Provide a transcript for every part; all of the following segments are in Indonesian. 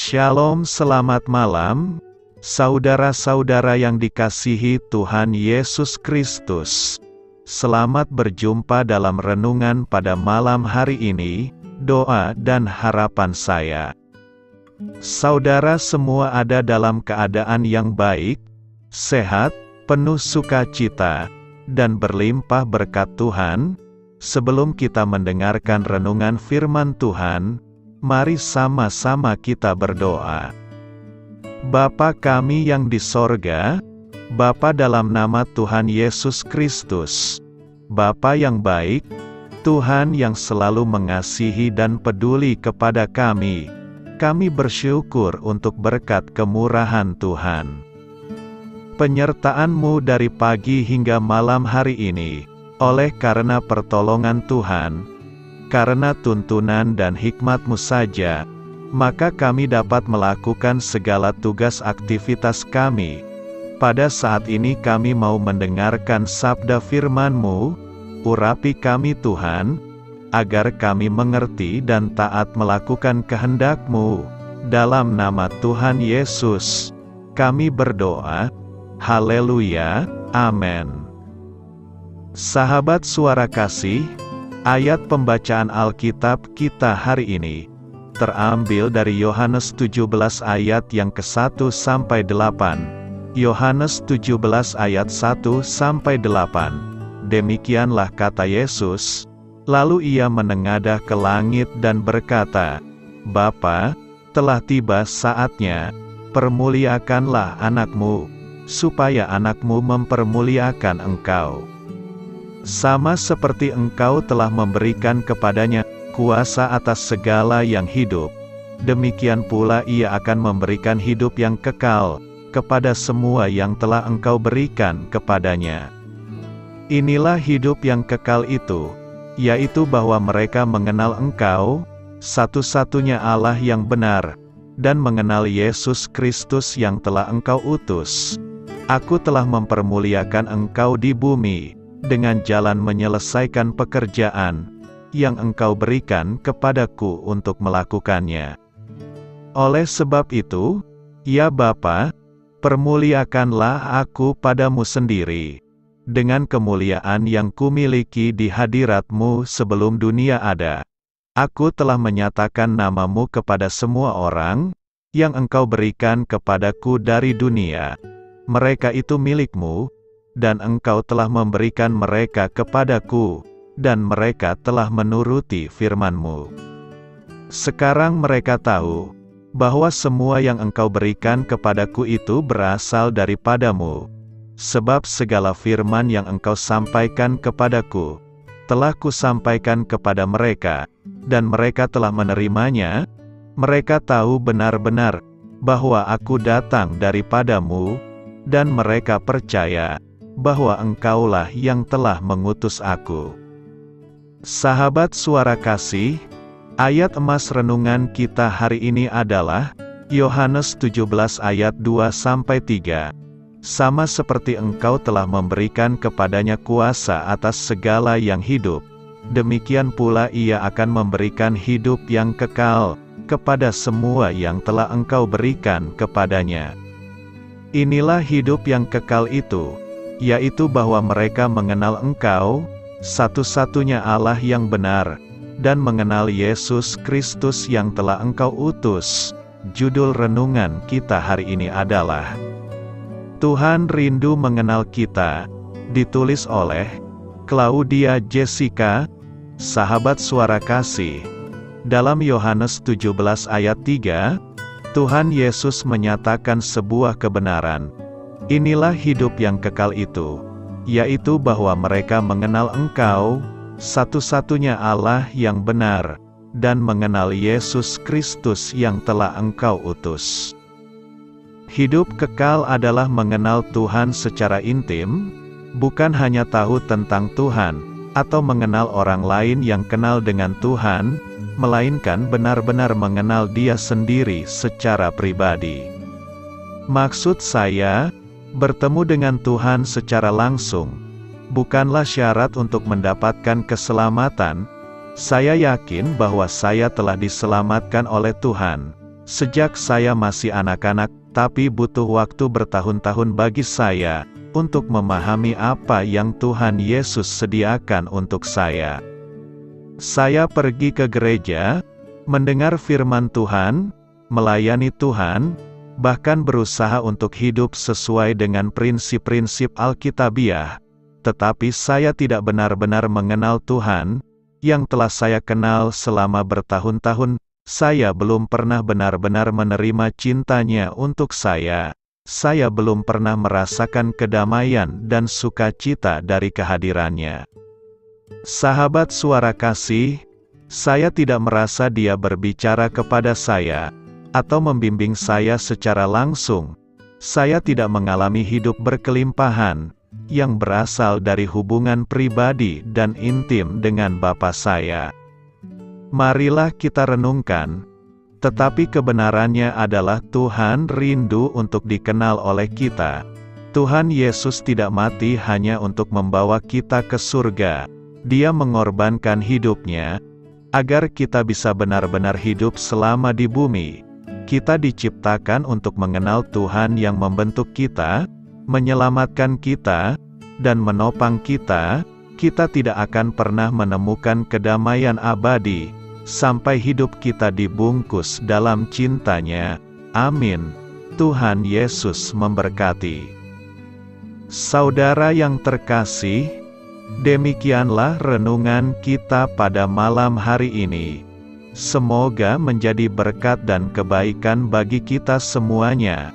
Shalom, selamat malam, saudara-saudara yang dikasihi Tuhan Yesus Kristus. Selamat berjumpa dalam renungan pada malam hari ini, doa dan harapan saya. Saudara semua ada dalam keadaan yang baik, sehat, penuh sukacita, dan berlimpah berkat Tuhan. Sebelum kita mendengarkan renungan firman Tuhan, mari sama-sama kita berdoa. Bapa kami yang di sorga, Bapa dalam nama Tuhan Yesus Kristus, Bapa yang baik, Tuhan yang selalu mengasihi dan peduli kepada kami bersyukur untuk berkat kemurahan Tuhan. Penyertaan-Mu dari pagi hingga malam hari ini, oleh karena pertolongan Tuhan, karena tuntunan dan hikmat-Mu saja, maka kami dapat melakukan segala tugas aktivitas kami. Pada saat ini kami mau mendengarkan sabda firman-Mu, urapi kami Tuhan, agar kami mengerti dan taat melakukan kehendak-Mu. Dalam nama Tuhan Yesus, kami berdoa. Haleluya, amin. Sahabat suara kasih, ayat pembacaan Alkitab kita hari ini terambil dari Yohanes 17 ayat yang ke-1 sampai 8. Yohanes 17 ayat 1 sampai 8. Demikianlah kata Yesus, lalu ia menengadah ke langit dan berkata, Bapa, telah tiba saatnya, permuliakanlah anak-Mu, supaya anak-Mu mempermuliakan Engkau. Sama seperti Engkau telah memberikan kepadanya kuasa atas segala yang hidup, demikian pula ia akan memberikan hidup yang kekal kepada semua yang telah Engkau berikan kepadanya. Inilah hidup yang kekal itu, yaitu bahwa mereka mengenal Engkau, satu-satunya Allah yang benar, dan mengenal Yesus Kristus yang telah Engkau utus. Aku telah mempermuliakan Engkau di bumi, dengan jalan menyelesaikan pekerjaan yang Engkau berikan kepadaku untuk melakukannya. Oleh sebab itu, ya Bapa, permuliakanlah aku padamu sendiri, dengan kemuliaan yang kumiliki di hadirat-Mu sebelum dunia ada. Aku telah menyatakan nama-Mu kepada semua orang, yang Engkau berikan kepadaku dari dunia. Mereka itu milik-Mu, dan Engkau telah memberikan mereka kepadaku, dan mereka telah menuruti firman-Mu. Sekarang mereka tahu, bahwa semua yang Engkau berikan kepadaku itu berasal daripada-Mu, sebab segala firman yang Engkau sampaikan kepadaku, telah Kusampaikan kepada mereka, dan mereka telah menerimanya. Mereka tahu benar-benar, bahwa aku datang daripada-Mu, dan mereka percaya, bahwa Engkaulah yang telah mengutus aku. Sahabat suara kasih, ayat emas renungan kita hari ini adalah Yohanes 17 ayat 2-3. Sama seperti Engkau telah memberikan kepadanya kuasa atas segala yang hidup, demikian pula ia akan memberikan hidup yang kekal kepada semua yang telah Engkau berikan kepadanya. Inilah hidup yang kekal itu, yaitu bahwa mereka mengenal Engkau, satu-satunya Allah yang benar, dan mengenal Yesus Kristus yang telah Engkau utus. Judul renungan kita hari ini adalah Tuhan rindu mengenal kita, ditulis oleh Claudia Jessica, sahabat suara kasih. Dalam Yohanes 17 ayat 3, Tuhan Yesus menyatakan sebuah kebenaran. Inilah hidup yang kekal itu, yaitu bahwa mereka mengenal Engkau, satu-satunya Allah yang benar, dan mengenal Yesus Kristus yang telah Engkau utus. Hidup kekal adalah mengenal Tuhan secara intim, bukan hanya tahu tentang Tuhan, atau mengenal orang lain yang kenal dengan Tuhan, melainkan benar-benar mengenal Dia sendiri secara pribadi. Maksud saya, bertemu dengan Tuhan secara langsung, bukanlah syarat untuk mendapatkan keselamatan. Saya yakin bahwa saya telah diselamatkan oleh Tuhan, Sejak saya masih anak-anak, tapi butuh waktu bertahun-tahun bagi saya untuk memahami apa yang Tuhan Yesus sediakan untuk saya. Saya pergi ke gereja, mendengar firman Tuhan, melayani Tuhan, bahkan berusaha untuk hidup sesuai dengan prinsip-prinsip Alkitabiah, tetapi saya tidak benar-benar mengenal Tuhan, yang telah saya kenal selama bertahun-tahun. Saya belum pernah benar-benar menerima cintanya untuk saya. Saya belum pernah merasakan kedamaian dan sukacita dari kehadirannya. Sahabat suara kasih, saya tidak merasa dia berbicara kepada saya, atau membimbing saya secara langsung. Saya tidak mengalami hidup berkelimpahan, yang berasal dari hubungan pribadi dan intim dengan Bapa saya. Marilah kita renungkan, tetapi kebenarannya adalah Tuhan rindu untuk dikenal oleh kita. Tuhan Yesus tidak mati hanya untuk membawa kita ke surga. Dia mengorbankan hidupnya, agar kita bisa benar-benar hidup selama di bumi. Kita diciptakan untuk mengenal Tuhan yang membentuk kita, menyelamatkan kita, dan menopang kita. Kita tidak akan pernah menemukan kedamaian abadi, sampai hidup kita dibungkus dalam cintanya. Amin. Tuhan Yesus memberkati. Saudara yang terkasih, demikianlah renungan kita pada malam hari ini. Semoga menjadi berkat dan kebaikan bagi kita semuanya.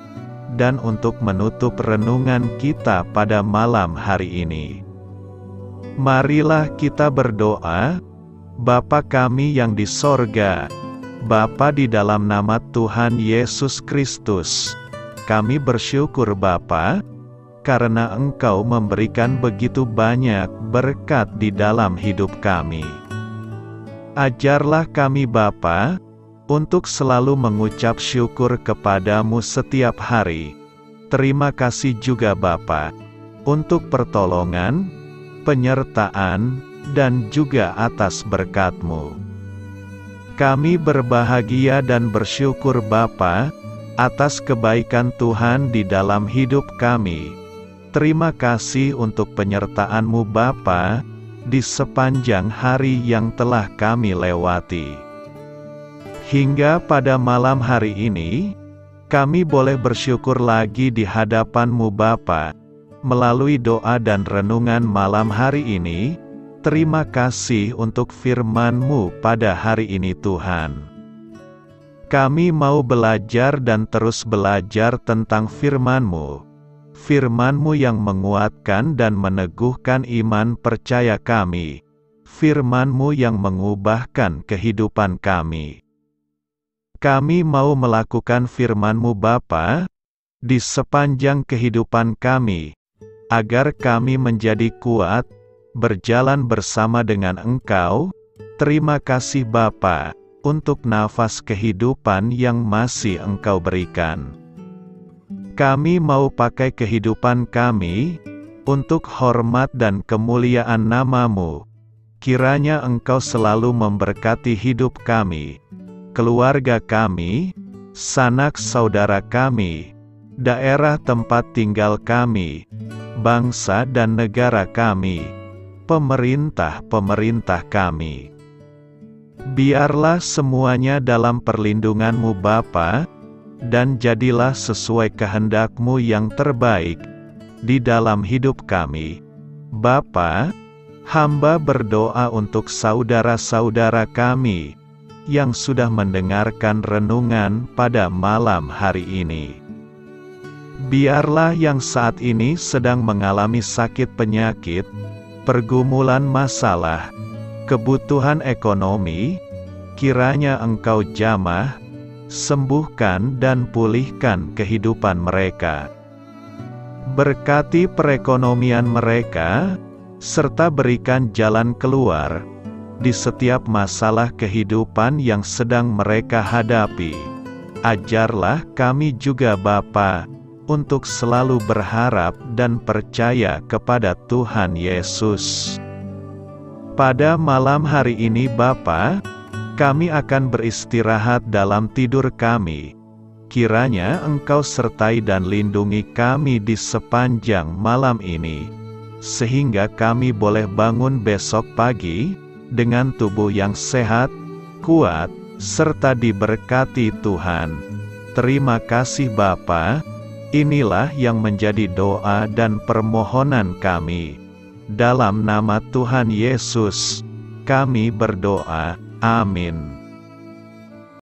Dan untuk menutup renungan kita pada malam hari ini, marilah kita berdoa. Bapa kami yang di sorga, Bapa di dalam nama Tuhan Yesus Kristus, kami bersyukur Bapa, karena Engkau memberikan begitu banyak berkat di dalam hidup kami. Ajarlah kami Bapa, untuk selalu mengucap syukur kepadamu setiap hari. Terima kasih juga Bapa, untuk pertolongan, penyertaan, dan juga atas berkat-Mu. Kami berbahagia dan bersyukur Bapa, atas kebaikan Tuhan di dalam hidup kami. Terima kasih untuk penyertaan-Mu Bapa, di sepanjang hari yang telah kami lewati. Hingga pada malam hari ini, kami boleh bersyukur lagi di hadapan-Mu Bapa, melalui doa dan renungan malam hari ini. Terima kasih untuk firman-Mu pada hari ini Tuhan. Kami mau belajar dan terus belajar tentang firman-Mu. Firman-Mu yang menguatkan dan meneguhkan iman percaya kami. Firman-Mu yang mengubahkan kehidupan kami. Kami mau melakukan firman-Mu Bapa, di sepanjang kehidupan kami, agar kami menjadi kuat, berjalan bersama dengan Engkau. Terima kasih Bapa, untuk nafas kehidupan yang masih Engkau berikan. Kami mau pakai kehidupan kami, untuk hormat dan kemuliaan nama-Mu. Kiranya Engkau selalu memberkati hidup kami, keluarga kami, sanak saudara kami, daerah tempat tinggal kami, bangsa dan negara kami, pemerintah-pemerintah kami. Biarlah semuanya dalam perlindungan-Mu Bapa, dan jadilah sesuai kehendak-Mu yang terbaik, di dalam hidup kami. Bapa, hamba berdoa untuk saudara-saudara kami, yang sudah mendengarkan renungan pada malam hari ini. Biarlah yang saat ini sedang mengalami sakit penyakit, pergumulan masalah, kebutuhan ekonomi, kiranya Engkau jamah, sembuhkan dan pulihkan kehidupan mereka. Berkati perekonomian mereka, serta berikan jalan keluar, di setiap masalah kehidupan yang sedang mereka hadapi. Ajarlah kami juga Bapa, untuk selalu berharap dan percaya kepada Tuhan Yesus. Pada malam hari ini Bapa, Kami akan beristirahat dalam tidur kami. Kiranya Engkau sertai dan lindungi kami di sepanjang malam ini, sehingga kami boleh bangun besok pagi, dengan tubuh yang sehat, kuat, serta diberkati Tuhan. Terima kasih Bapa. Inilah yang menjadi doa dan permohonan kami. Dalam nama Tuhan Yesus, kami berdoa. Amin.